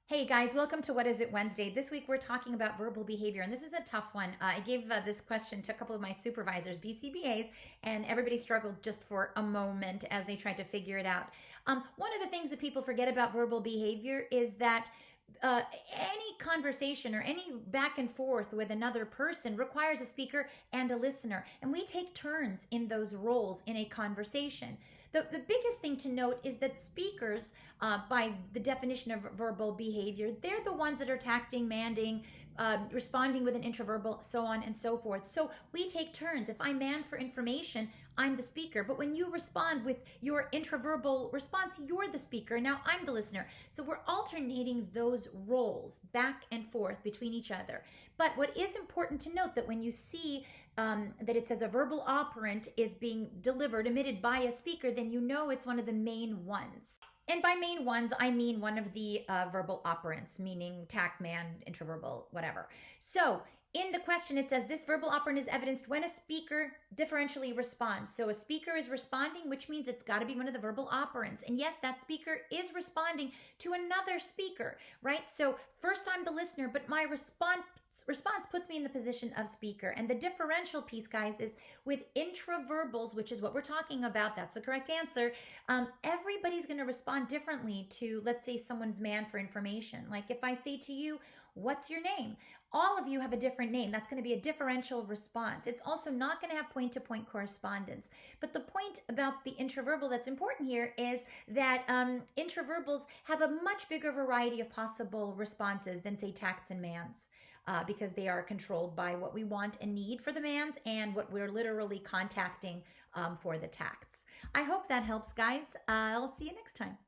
Hey guys, welcome to What Is It Wednesday. This week we're talking about verbal behavior, and this is a tough one. I gave this question to a couple of my supervisors, BCBAs, and everybody struggled just for a moment as they tried to figure it out. One of the things that people forget about verbal behavior is that any conversation or any back and forth with another person requires a speaker and a listener, and we take turns in those roles in a conversation. The biggest thing to note is that speakers, by the definition of verbal behavior, they're the ones that are tacting, manding, responding with an intraverbal, so on and so forth. So we take turns. If I man for information, I'm the speaker. But when you respond with your intraverbal response, you're the speaker. Now I'm the listener. So we're alternating those roles back and forth between each other. But what is important to note that when you see that it says a verbal operant is being delivered, emitted by a speaker, then you know it's one of the main ones. And by main ones, I mean one of the verbal operants, meaning tact, man, intraverbal, whatever. So in the question, it says this verbal operant is evidenced when a speaker differentially responds. So a speaker is responding, which means it's got to be one of the verbal operants. And yes, that speaker is responding to another speaker, right? So first I'm the listener, but my response puts me in the position of speaker. And the differential piece, guys, is with intraverbals, which is what we're talking about. That's the correct answer. Everybody's going to respond differently to, let's say, someone's man for information. Like if I say to you, what's your name? All of you have a different name. That's going to be a differential response. It's also not going to have point-to-point correspondence. But the point about the intraverbal that's important here is that intraverbals have a much bigger variety of possible responses than, say, tacts and mans, because they are controlled by what we want and need for the mans and what we're literally contacting for the tacts. I hope that helps, guys. I'll see you next time.